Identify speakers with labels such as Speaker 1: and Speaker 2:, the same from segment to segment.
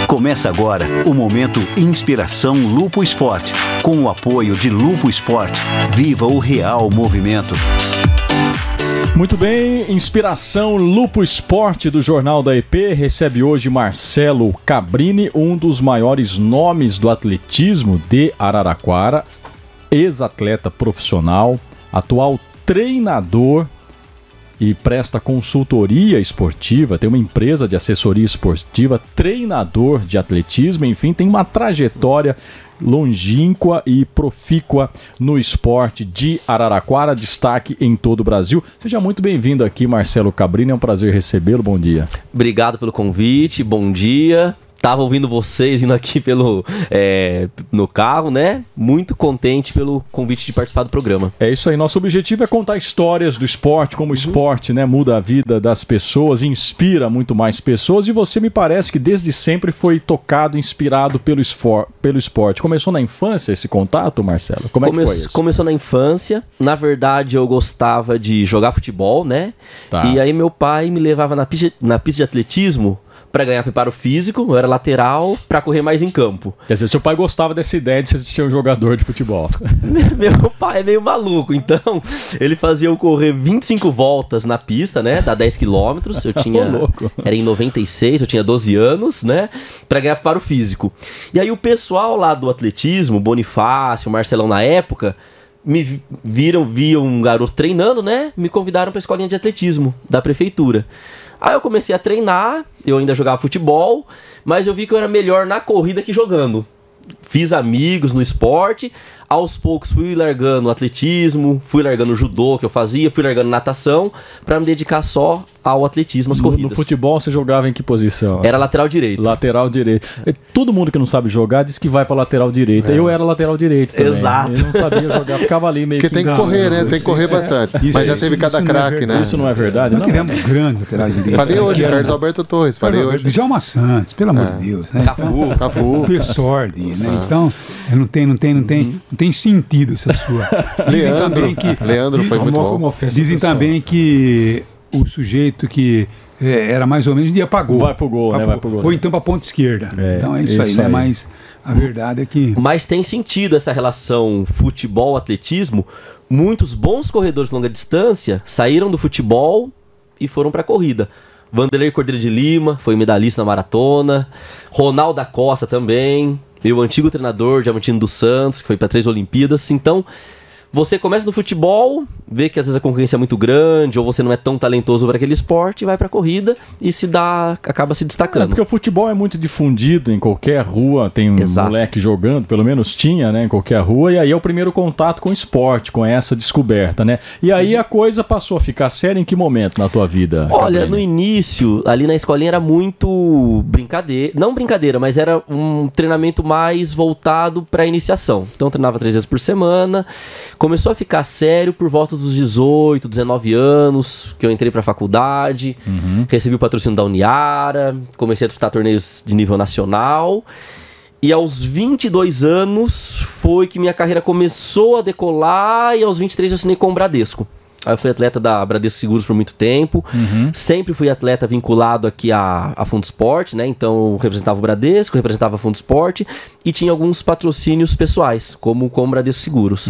Speaker 1: Começa agora o Momento Inspiração Lupo Esporte. Com o apoio de Lupo Esporte. Viva o real movimento.
Speaker 2: Muito bem, Inspiração Lupo Esporte do Jornal da EP recebe hoje Marcelo Cabrini, um dos maiores nomes do atletismo de Araraquara, ex-atleta profissional, atual treinador e presta consultoria esportiva, tem uma empresa de assessoria esportiva, treinador de atletismo, enfim, tem uma trajetória longínqua e profícua no esporte de Araraquara, destaque em todo o Brasil. Seja muito bem-vindo aqui, Marcelo Cabrini, é um prazer recebê-lo, bom dia.
Speaker 3: Obrigado pelo convite, bom dia. Tava ouvindo vocês vindo aqui no carro, né? Muito contente pelo convite de participar do programa.
Speaker 2: É isso aí, nosso objetivo é contar histórias do esporte, como o esporte, né, muda a vida das pessoas, inspira muito mais pessoas, e você me parece que desde sempre foi tocado, inspirado pelo esporte. Começou na infância esse contato, Marcelo? Como é que foi isso?
Speaker 3: Começou na infância, na verdade eu gostava de jogar futebol, né?
Speaker 2: Tá.
Speaker 3: E aí meu pai me levava na pista de atletismo para ganhar preparo físico, eu era lateral, para correr mais em campo.
Speaker 2: Quer dizer, seu pai gostava dessa ideia de você ser um jogador de futebol.
Speaker 3: Meu pai é meio maluco, então ele fazia eu correr 25 voltas na pista, né, dá 10 quilômetros, eu tinha, era em 96, eu tinha 12 anos, né, para ganhar preparo físico. E aí o pessoal lá do atletismo, Bonifácio, Marcelão na época, viam um garoto treinando, né, me convidaram para a escolinha de atletismo da prefeitura. Aí eu comecei a treinar, eu ainda jogava futebol, mas eu vi que eu era melhor na corrida que jogando. Fiz amigos no esporte, aos poucos fui largando o atletismo, fui largando o judô que eu fazia, fui largando natação, para me dedicar só ao atletismo, às corridas.
Speaker 2: No futebol você jogava em que posição?
Speaker 3: Era lateral direito.
Speaker 2: Lateral direito. Todo mundo que não sabe jogar diz que vai pra lateral direita. Eu era lateral direito também.
Speaker 3: Exato.
Speaker 2: Eu não sabia jogar, ficava ali meio
Speaker 4: porque tem que correr, né? Tem que correr bastante. Mas já teve cada craque, né?
Speaker 2: Isso não é verdade,
Speaker 5: Nós tivemos grandes laterais direitos.
Speaker 4: Falei hoje, Carlos Alberto Torres. Falei hoje.
Speaker 5: Djalma Santos, pelo amor de Deus, né?
Speaker 4: Cafu.
Speaker 5: Pessordi, né? Então, não tem sentido essa sua.
Speaker 4: Leandro foi muito bom.
Speaker 5: Dizem também que o sujeito que era mais ou menos, um dia pra gol.
Speaker 2: Vai pro gol, né? Vai pro gol.
Speaker 5: Ou então pra ponta esquerda. Então é isso aí, né? Mas a verdade é que...
Speaker 3: Mas tem sentido essa relação futebol-atletismo. Muitos bons corredores de longa distância saíram do futebol e foram pra corrida. Vanderlei Cordeiro de Lima foi medalhista na maratona. Ronaldo da Costa também. Meu antigo treinador, Diamantino dos Santos, que foi para 3 Olimpíadas. Então, você começa no futebol, vê que às vezes a concorrência é muito grande, ou você não é tão talentoso para aquele esporte, vai para a corrida e acaba se destacando.
Speaker 2: Porque o futebol é muito difundido em qualquer rua, tem um moleque jogando, pelo menos tinha, né, em qualquer rua, e aí é o primeiro contato com o esporte, com essa descoberta, né? E aí a coisa passou a ficar séria em que momento na tua vida?
Speaker 3: Olha,
Speaker 2: Cabrini?
Speaker 3: no início, ali na escolinha era muito brincadeira, não brincadeira, mas era um treinamento mais voltado para iniciação. Então eu treinava 3 vezes por semana. Começou a ficar sério por volta dos 18, 19 anos, que eu entrei pra faculdade, recebi o patrocínio da Uniara, comecei a disputar torneios de nível nacional, e aos 22 anos foi que minha carreira começou a decolar, e aos 23 eu assinei com o Bradesco. Aí eu fui atleta da Bradesco Seguros por muito tempo. Sempre fui atleta vinculado aqui a Fundo Esporte, né? Então eu representava o Bradesco, representava a Fundo Esporte e tinha alguns patrocínios pessoais, como o Bradesco Seguros.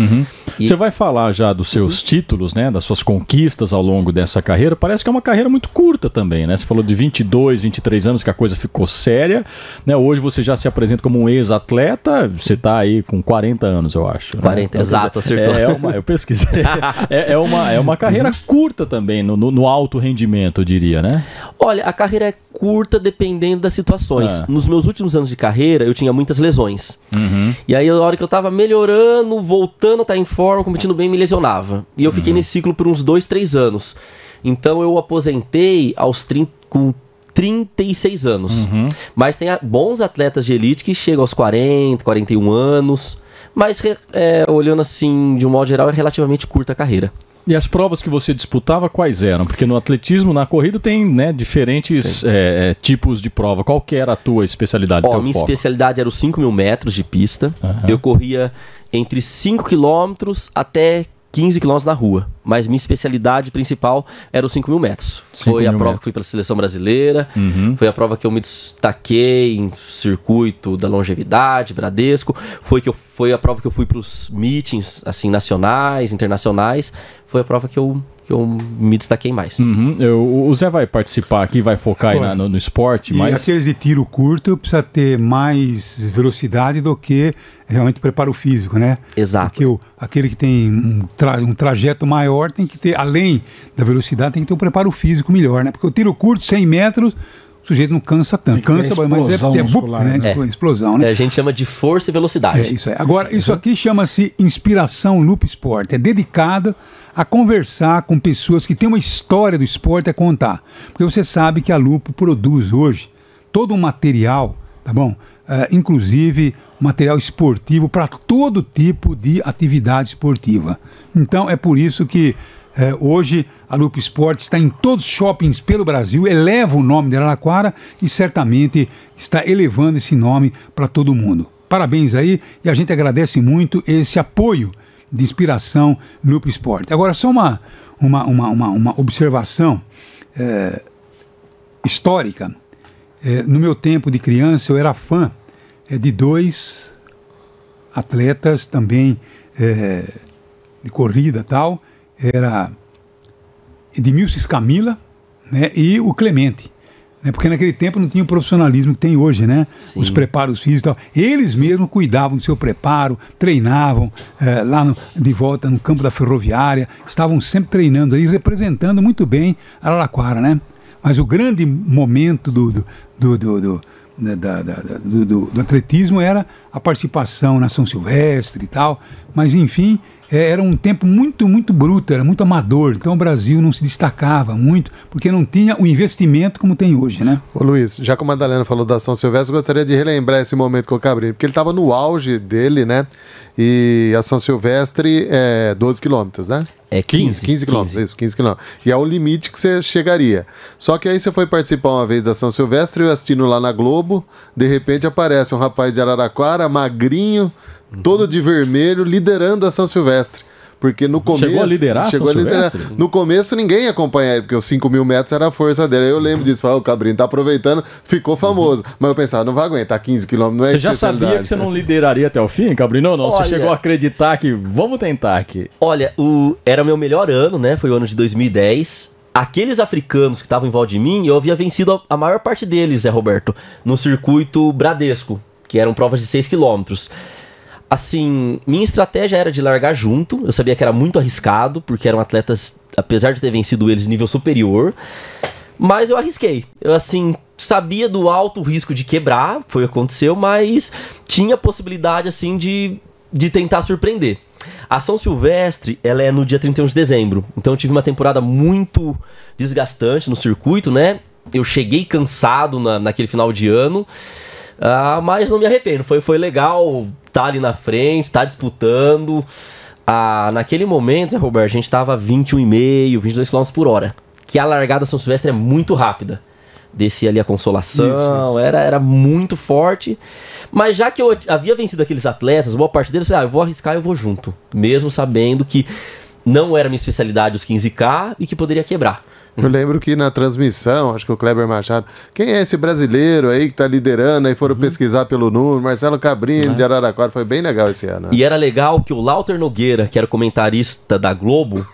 Speaker 2: Você vai falar já dos seus títulos, né? Das suas conquistas ao longo dessa carreira. Parece que é uma carreira muito curta também, né? Você falou de 22, 23 anos que a coisa ficou séria, né? Hoje você já se apresenta como um ex-atleta, você tá aí com 40 anos, eu acho.
Speaker 3: 40, né? Exato, acertou.
Speaker 2: Eu pesquisei. É uma carreira curta também, no alto rendimento, eu diria, né?
Speaker 3: Olha, a carreira é curta dependendo das situações. Nos meus últimos anos de carreira, eu tinha muitas lesões. E aí, a hora que eu tava melhorando, voltando a estar em forma, competindo bem, me lesionava. E eu fiquei nesse ciclo por uns 2, 3 anos. Então, eu aposentei com 36 anos. Mas tem bons atletas de elite que chegam aos 40, 41 anos. Mas, olhando assim, de um modo geral, é relativamente curta a carreira.
Speaker 2: E as provas que você disputava, quais eram? Porque no atletismo, na corrida, tem, né, diferentes tipos de prova. Qual que era a tua especialidade?
Speaker 3: Minha especialidade era os 5.000 metros de pista. Eu corria entre 5 km até 15 km na rua, mas minha especialidade principal era os 5.000 metros. Foi a prova que fui para a seleção brasileira, foi a prova que eu me destaquei em circuito da longevidade, Bradesco, foi a prova que eu fui para os meetings assim, nacionais, internacionais, foi a prova que eu me destaquei mais.
Speaker 2: O Zé vai participar aqui, vai focar aí no esporte, mas...
Speaker 5: aqueles de tiro curto precisa ter mais velocidade do que realmente preparo físico, né?
Speaker 3: Exato.
Speaker 5: Porque aquele que tem um trajeto maior tem que ter, além da velocidade, tem que ter um preparo físico melhor, né? Porque o tiro curto, 100 metros... O sujeito não cansa tanto. Cansa, mas é muscular, né? Explosão, né?
Speaker 3: A gente chama de força e velocidade.
Speaker 5: Isso aí. Agora, isso aqui chama-se Inspiração Lupo Esporte. É dedicado a conversar com pessoas que têm uma história do esporte a contar. Porque você sabe que a Lupo produz hoje todo um material, tá bom? Inclusive material esportivo para todo tipo de atividade esportiva. Então, é por isso que hoje a Lupo Esporte está em todos os shoppings pelo Brasil, eleva o nome de Araraquara e certamente está elevando esse nome para todo mundo. Parabéns aí, e a gente agradece muito esse apoio de Inspiração Lupo Esporte. Agora, só uma observação histórica. No meu tempo de criança, eu era fã de dois atletas também de corrida e tal. Era Edmilson Camila, né, e o Clemente, né, porque naquele tempo não tinha o profissionalismo que tem hoje, né? Sim. Os preparos físicos e tal. Eles mesmos cuidavam do seu preparo, treinavam lá de volta no campo da Ferroviária, estavam sempre treinando aí, representando muito bem Araraquara, né? Mas o grande momento do atletismo era a participação na São Silvestre e tal, mas enfim, era um tempo muito, muito bruto, era muito amador, então o Brasil não se destacava muito, porque não tinha o investimento como tem hoje, né?
Speaker 4: Ô Luiz, já que a Madalena falou da São Silvestre, eu gostaria de relembrar esse momento com o Cabrini, porque ele estava no auge dele, né? E a São Silvestre é 12 quilômetros, né?
Speaker 3: É
Speaker 4: 15 quilômetros, isso, 15 quilômetros. E é o limite que você chegaria. Só que aí você foi participar uma vez da São Silvestre, eu assistindo lá na Globo, de repente aparece um rapaz de Araraquara, magrinho, todo de vermelho, liderando a São Silvestre. Porque no começo...
Speaker 2: Chegou a liderar a São Silvestre?
Speaker 4: No começo ninguém ia acompanhar ele, porque os 5.000 metros era a força dele. Aí eu lembro disso, falava, o Cabrini tá aproveitando, ficou famoso. Mas eu pensava, não vai aguentar 15 quilômetros, não é
Speaker 2: Você já sabia que você não lideraria até o fim, Cabrini? Não,
Speaker 3: Olha,
Speaker 2: você chegou a acreditar que vamos tentar aqui.
Speaker 3: Olha, era meu melhor ano, né? Foi o ano de 2010. Aqueles africanos que estavam em volta de mim, eu havia vencido a maior parte deles, Zé Roberto, no circuito Bradesco, que eram provas de 6 quilômetros. Assim, minha estratégia era de largar junto. Eu sabia que era muito arriscado, porque eram atletas, apesar de ter vencido eles, de nível superior. Mas eu arrisquei. Eu, assim, sabia do alto risco de quebrar, foi o que aconteceu, mas tinha a possibilidade, assim, de tentar surpreender. A São Silvestre, ela é no dia 31 de dezembro. Então eu tive uma temporada muito desgastante no circuito, né? Eu cheguei cansado naquele final de ano. Mas não me arrependo, foi legal estar ali na frente, estar disputando. Naquele momento, Zé Roberto, a gente estava 21,5, 22 km por hora. Que a largada da São Silvestre é muito rápida. Descia ali a Consolação, isso. Era muito forte. Mas já que eu havia vencido aqueles atletas, boa parte deles, eu falei, eu vou arriscar, eu vou junto. Mesmo sabendo que não era minha especialidade os 15K e que poderia quebrar.
Speaker 4: Eu lembro que na transmissão, acho que o Kleber Machado, quem é esse brasileiro aí que tá liderando? Aí foram pesquisar pelo número, Marcelo Cabrini de Araraquara, foi bem legal esse ano. Né?
Speaker 3: E era legal que o Lauter Nogueira, que era comentarista da Globo,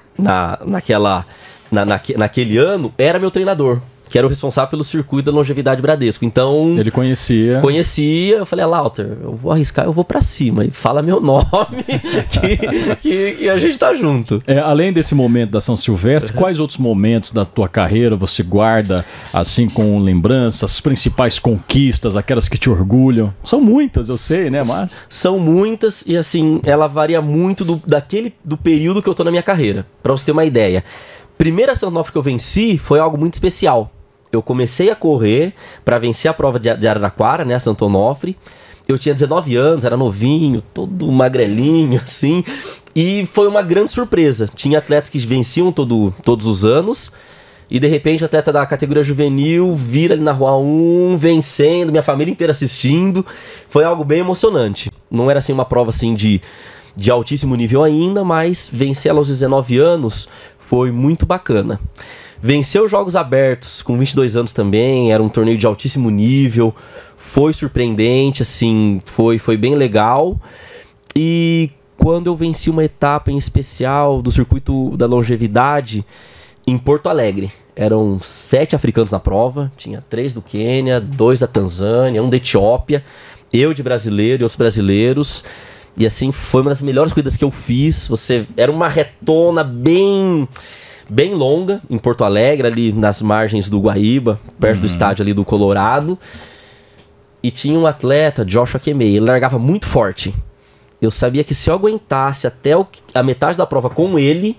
Speaker 3: naquele ano, era meu treinador, que era o responsável pelo circuito da longevidade Bradesco. Então...
Speaker 2: Ele conhecia.
Speaker 3: Conhecia. Eu falei, Lauter, eu vou arriscar, eu vou pra cima. E fala meu nome, que a gente tá junto.
Speaker 2: Além desse momento da São Silvestre, quais outros momentos da tua carreira você guarda, assim, com lembranças, as principais conquistas, aquelas que te orgulham? São muitas, eu sei, né, mas...
Speaker 3: São muitas e, assim, ela varia muito do período que eu tô na minha carreira. Pra você ter uma ideia. Primeira São Onofre que eu venci foi algo muito especial. Eu comecei a correr para vencer a prova de Araraquara, né, a Santo Onofre. Eu tinha 19 anos, era novinho, todo magrelinho, assim. E foi uma grande surpresa. Tinha atletas que venciam todos os anos. E de repente o atleta da categoria juvenil vira ali na Rua 1, vencendo, minha família inteira assistindo. Foi algo bem emocionante. Não era assim uma prova assim de de altíssimo nível ainda, mas vencer ela aos 19 anos foi muito bacana. Venceu os Jogos Abertos com 22 anos também, era um torneio de altíssimo nível, foi surpreendente, assim, foi bem legal. E quando eu venci uma etapa em especial do circuito da longevidade em Porto Alegre, eram 7 africanos na prova, tinha 3 do Quênia, 2 da Tanzânia, 1 da Etiópia, eu de brasileiro e outros brasileiros. E assim, foi uma das melhores corridas que eu fiz. Era uma retona bem longa em Porto Alegre, ali nas margens do Guaíba, perto do estádio ali do Colorado. E tinha um atleta, Joshua Kemei, ele largava muito forte. Eu sabia que se eu aguentasse até a metade da prova com ele,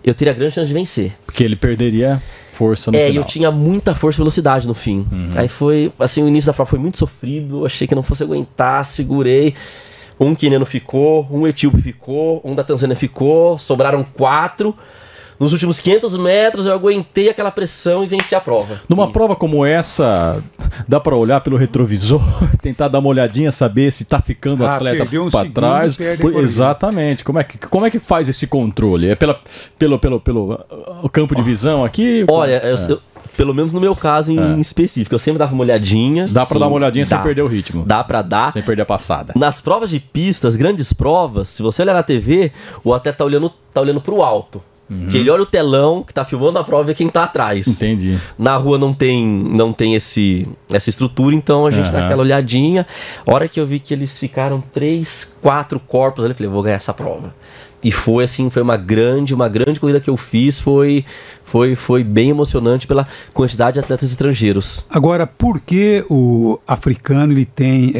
Speaker 3: eu teria grande chance de vencer.
Speaker 2: Porque ele perderia força no final.
Speaker 3: Eu tinha muita força e velocidade no fim. Aí foi, assim, o início da prova foi muito sofrido, eu achei que não fosse aguentar, segurei. Um queniano ficou, um etíope ficou, um da Tanzânia ficou, sobraram 4. Nos últimos 500 metros eu aguentei aquela pressão e venci a prova.
Speaker 2: Numa prova como essa, dá pra olhar pelo retrovisor, tentar dar uma olhadinha, saber se tá ficando o atleta pra trás. Exatamente. Como é que faz esse controle? É pelo campo de visão aqui?
Speaker 3: Olha, pelo menos no meu caso em específico, eu sempre dava uma olhadinha.
Speaker 2: Dá pra dar uma olhadinha sem perder o ritmo.
Speaker 3: Dá pra dar.
Speaker 2: Sem perder a passada.
Speaker 3: Nas provas de pistas, grandes provas, se você olhar na TV, o atleta tá olhando pro alto. Que ele olha o telão que tá filmando a prova e quem tá atrás.
Speaker 2: Entendi.
Speaker 3: Na rua não tem essa estrutura, então a gente dá aquela olhadinha. A hora que eu vi que eles ficaram 3, 4 corpos, eu falei, vou ganhar essa prova. E foi assim, foi uma grande corrida que eu fiz, foi bem emocionante pela quantidade de atletas estrangeiros.
Speaker 5: Agora, por que o africano ele tem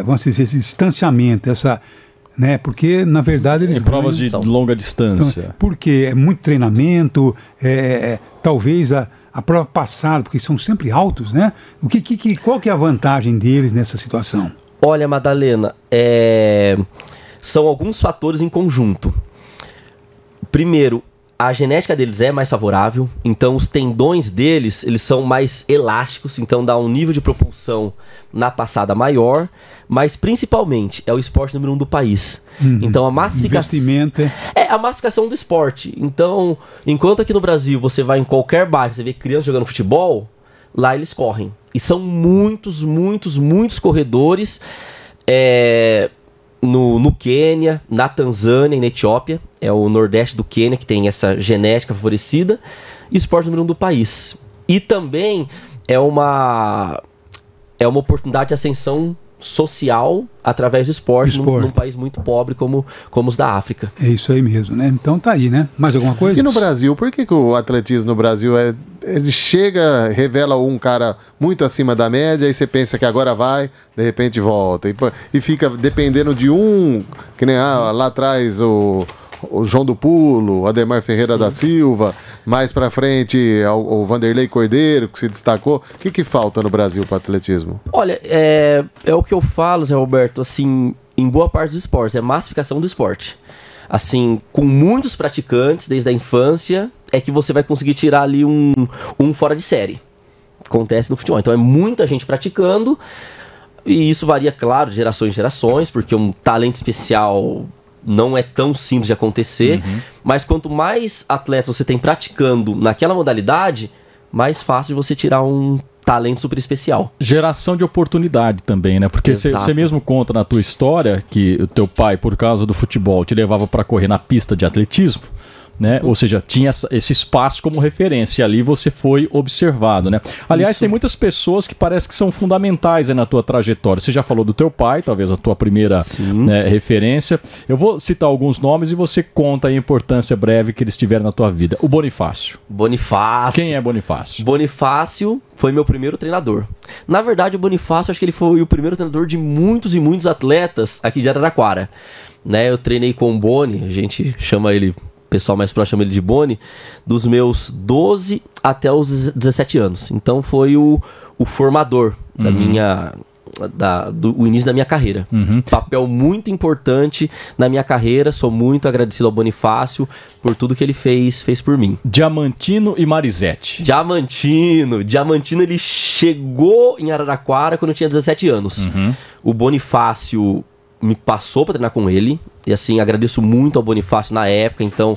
Speaker 5: vamos dizer, esse distanciamento, né? Porque, na verdade, eles...
Speaker 2: Em provas de longa distância.
Speaker 5: Então, porque é muito treinamento, talvez a prova passada, porque são sempre altos, né? Qual que é a vantagem deles nessa situação?
Speaker 3: Olha, Madalena, são alguns fatores em conjunto. Primeiro, a genética deles é mais favorável, então os tendões deles, eles são mais elásticos, então dá um nível de propulsão na passada maior, mas principalmente é o esporte número 1 do país. Então a massificação...
Speaker 5: Investimento
Speaker 3: é a massificação do esporte. Então, enquanto aqui no Brasil você vai em qualquer bairro, você vê crianças jogando futebol, lá eles correm. E são muitos corredores no Quênia, na Tanzânia e na Etiópia. É o nordeste do Quênia que tem essa genética favorecida. E esporte número 1 do país. E também é uma oportunidade de ascensão social através do esporte. Num país muito pobre como os da África.
Speaker 5: É isso aí mesmo, né? Então tá aí, né? Mais alguma coisa?
Speaker 4: E no Brasil, por que o atletismo no Brasil ele chega, revela um cara muito acima da média, aí você pensa que agora vai, de repente volta. E fica dependendo de que nem lá atrás o João do Pulo, o Ademar Ferreira da Silva, mais pra frente o Vanderlei Cordeiro, que se destacou. O que falta no Brasil para atletismo?
Speaker 3: Olha, é o que eu falo, Zé Roberto, assim, em boa parte dos esportes, é massificação do esporte. Assim, com muitos praticantes desde a infância, é que você vai conseguir tirar ali um fora de série. Acontece no futebol. Então é muita gente praticando, e isso varia, claro, de gerações em gerações, porque um talento especial não é tão simples de acontecer, mas quanto mais atletas você tem praticando naquela modalidade, mais fácil de você tirar um talento super especial.
Speaker 2: Geração de oportunidade também, né? Porque você mesmo conta na tua história que o teu pai, por causa do futebol, te levava para correr na pista de atletismo, né? Ou seja, tinha esse espaço como referência, e ali você foi observado, né? Aliás, tem muitas pessoas que parece que são fundamentais na tua trajetória. Você já falou do teu pai, talvez a tua primeira referência. Eu vou citar alguns nomes e você conta a importância breve que eles tiveram na tua vida. O Bonifácio. Quem é Bonifácio?
Speaker 3: Bonifácio foi meu primeiro treinador. Na verdade, o Bonifácio, acho que ele foi o primeiro treinador de muitos e muitos atletas aqui de Araraquara, né? Eu treinei com o Boni, a gente chama ele... O pessoal mais próximo chama ele de Boni, dos meus 12 até os 17 anos. Então foi o formador do início da minha carreira. Papel muito importante na minha carreira. Sou muito agradecido ao Bonifácio por tudo que ele fez por mim.
Speaker 2: Diamantino e Marisete.
Speaker 3: Diamantino ele chegou em Araraquara quando eu tinha 17 anos. O Bonifácio me passou para treinar com ele. E assim, agradeço muito ao Bonifácio na época. Então,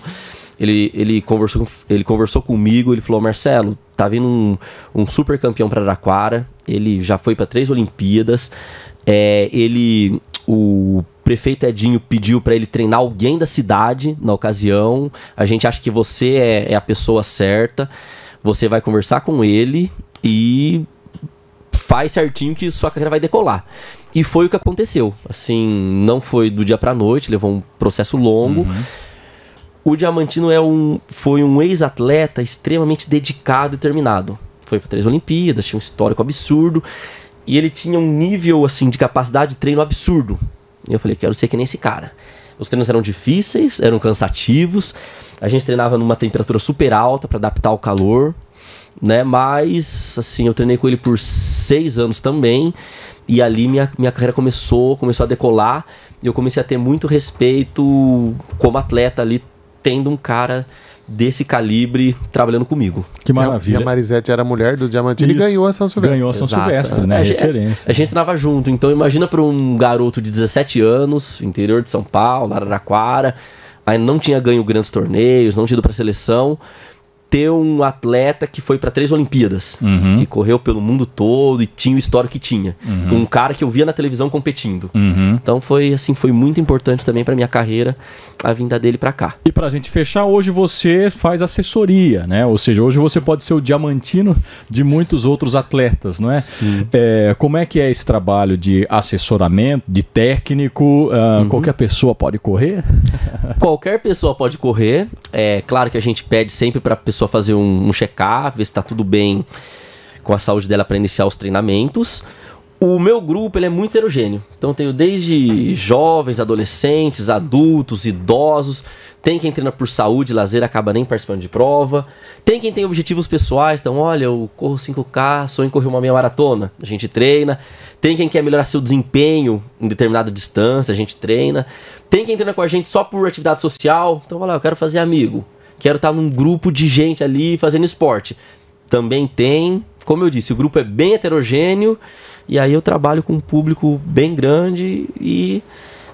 Speaker 3: ele conversou comigo, ele falou: Marcelo, tá vindo um super campeão para Araraquara. Ele já foi para 3 Olimpíadas. O prefeito Edinho pediu para ele treinar alguém da cidade na ocasião. A gente acha que você é a pessoa certa. Você vai conversar com ele e faz certinho que sua carreira vai decolar. E foi o que aconteceu. Assim, não foi do dia pra noite, levou um processo longo. O Diamantino foi um ex-atleta extremamente dedicado e determinado. Foi para 3 Olimpíadas, tinha um histórico absurdo. E ele tinha um nível assim, de capacidade de treino absurdo. E eu falei: quero ser que nem esse cara. Os treinos eram difíceis, eram cansativos. A gente treinava numa temperatura super alta para adaptar ao calor, né? Mas, assim, eu treinei com ele por 6 anos também. E ali minha carreira começou a decolar. E eu comecei a ter muito respeito como atleta ali, tendo um cara desse calibre trabalhando comigo.
Speaker 2: Que maravilha.
Speaker 4: E a Marisete era mulher do Diamantino e ganhou a São Silvestre.
Speaker 2: Ganhou a São Silvestre, né? Referência.
Speaker 3: A gente treinava junto. Então imagina para um garoto de 17 anos, interior de São Paulo, Araraquara, ainda não tinha ganho grandes torneios, não tinha ido para seleção, ter um atleta que foi para 3 Olimpíadas, que correu pelo mundo todo e tinha o histórico que tinha. Um cara que eu via na televisão competindo. Então foi muito importante também para minha carreira a vinda dele para cá.
Speaker 2: E pra gente fechar, hoje você faz assessoria, né? Ou seja, hoje você pode ser o Diamantino de muitos outros atletas, não é?
Speaker 3: Sim.
Speaker 2: Como é que é esse trabalho de assessoramento, de técnico? Qualquer pessoa pode correr?
Speaker 3: Qualquer pessoa pode correr. É claro que a gente pede sempre para a pessoa fazer um check-up, ver se está tudo bem com a saúde dela para iniciar os treinamentos. O meu grupo ele é muito heterogêneo. Então eu tenho desde jovens, adolescentes, adultos, idosos. Tem quem treina por saúde, lazer, acaba nem participando de prova. Tem quem tem objetivos pessoais. Então, olha, eu corro 5K, sonho em correr uma meia maratona. A gente treina. Tem quem quer melhorar seu desempenho em determinada distância. A gente treina. Tem quem treina com a gente só por atividade social. Então, olha, eu quero fazer amigo. Quero estar num grupo de gente ali fazendo esporte. Também tem. Como eu disse, o grupo é bem heterogêneo. E aí eu trabalho com um público bem grande e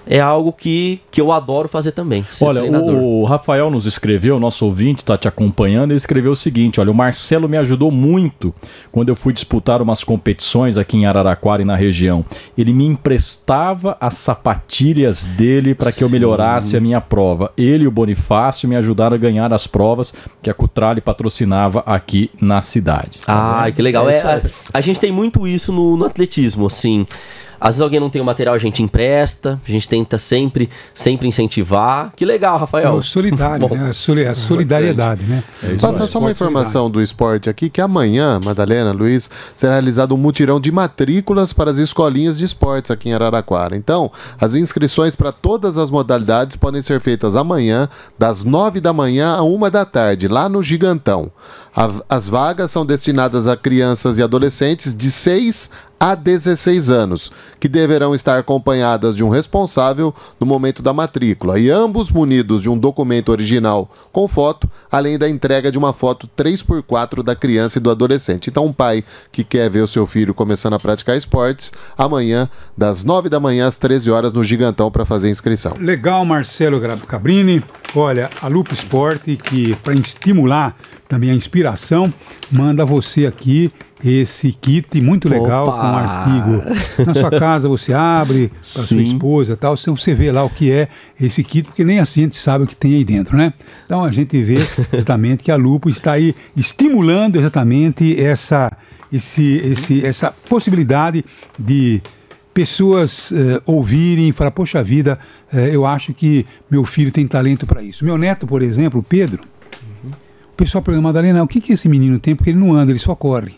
Speaker 3: é algo que eu adoro fazer também.
Speaker 2: Olha, o Rafael nos escreveu, nosso ouvinte está te acompanhando, ele escreveu o seguinte: olha, o Marcelo me ajudou muito quando eu fui disputar umas competições aqui em Araraquara e na região. Ele me emprestava as sapatilhas dele para que eu melhorasse a minha prova. Ele e o Bonifácio me ajudaram a ganhar as provas que a Cutrale patrocinava aqui na cidade.
Speaker 3: Que legal. A gente tem muito isso no atletismo, assim. Às vezes alguém não tem o material, a gente empresta, a gente tenta sempre incentivar. Que legal, Rafael.
Speaker 5: É o solidário, né? A solidariedade, né?
Speaker 4: Passar só uma informação do esporte aqui, que amanhã, Madalena, Luiz, será realizado um mutirão de matrículas para as escolinhas de esportes aqui em Araraquara. Então, as inscrições para todas as modalidades podem ser feitas amanhã, das 9 da manhã a 1 da tarde, lá no Gigantão. As vagas são destinadas a crianças e adolescentes de 6 a 16 anos, que deverão estar acompanhadas de um responsável no momento da matrícula, e ambos munidos de um documento original com foto, além da entrega de uma foto 3x4 da criança e do adolescente. Então, um pai que quer ver o seu filho começando a praticar esportes, amanhã, das 9 da manhã às 13 horas, no Gigantão, para fazer a inscrição.
Speaker 5: Legal, Marcelo Cabrini. Olha, a Lupo Esporte, que para estimular também a inspiração, manda você aqui esse kit muito legal.
Speaker 3: Opa!
Speaker 5: Com um artigo. Na sua casa você abre para sua esposa e tal, então você vê lá o que é esse kit, porque nem assim a gente sabe o que tem aí dentro, né? Então a gente vê exatamente que a Lupo está aí estimulando exatamente essa possibilidade de pessoas ouvirem e falar: poxa vida, eu acho que meu filho tem talento para isso. Meu neto, por exemplo, o Pedro, o pessoal pergunta: Madalena, o que esse menino tem? Porque ele não anda, ele só corre.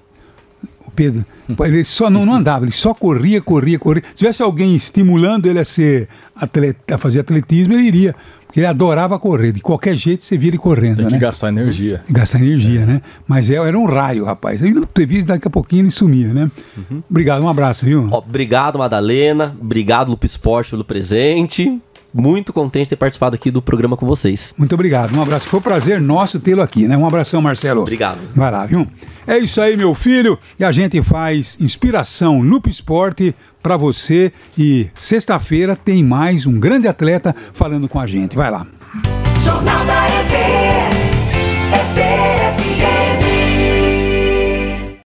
Speaker 5: O Pedro, ele só não andava, ele só corria. Se tivesse alguém estimulando ele a ser atleta, a fazer atletismo, ele iria. Porque ele adorava correr. De qualquer jeito você via ele correndo.
Speaker 2: Tem que
Speaker 5: né?
Speaker 2: gastar energia.
Speaker 5: Gastar energia, né? Mas era um raio, rapaz. Aí daqui a pouquinho ele sumia, né? Obrigado, um abraço, viu?
Speaker 3: Obrigado, Madalena. Obrigado, Lupo Esporte, pelo presente. muito contente de ter participado aqui do programa com vocês.
Speaker 5: Muito obrigado, um abraço. Foi um prazer nosso tê-lo aqui, né? Um abração, Marcelo.
Speaker 3: Obrigado.
Speaker 5: Vai lá, viu? É isso aí, meu filho. E a gente faz Inspiração Lupo Esporte pra você. E sexta-feira tem mais um grande atleta falando com a gente. Vai lá.
Speaker 6: Jornal da EP.